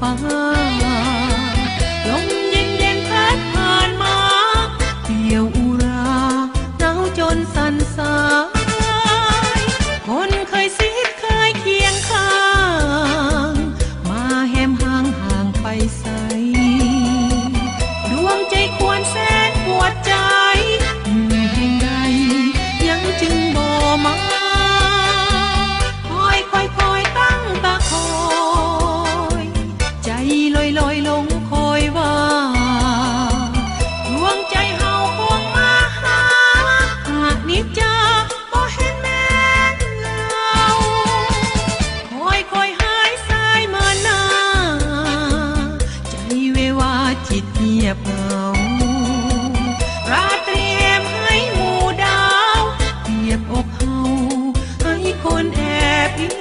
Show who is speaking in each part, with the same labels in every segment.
Speaker 1: ฟ้าลมเย็นเย็นพัดผ่านมาเปี่ยวอุราหนาวจนสั่นสายคนเคยซิดเคยเคียงข้างมาแหมห่างห่างไปไสดวงใจควรแสนปวดใจอยู่แห่งใดยังจึงบ่มาคอยตั้งตาคอยใจลอยลอยลงคอยว่าดวงใจเฮาคงมาหาหากนิจจาบ่เห็นแม่นเราคอยหายสายเมื่อหน้าใจเววาจิตเงียบเหงาราตรีแหมให้หมู่ดาวเปียบอกเฮาให้คนแอบอิง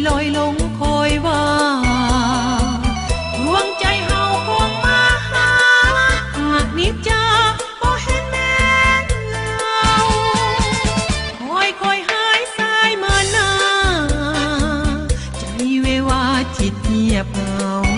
Speaker 1: ลอยลงคอยว่าดวงใจเฮาคงมาหาหากนิจจาบ่เห็นแม่นเราคอยหายสายเมื่อหน้าใจเววาจิตเงียบเหงา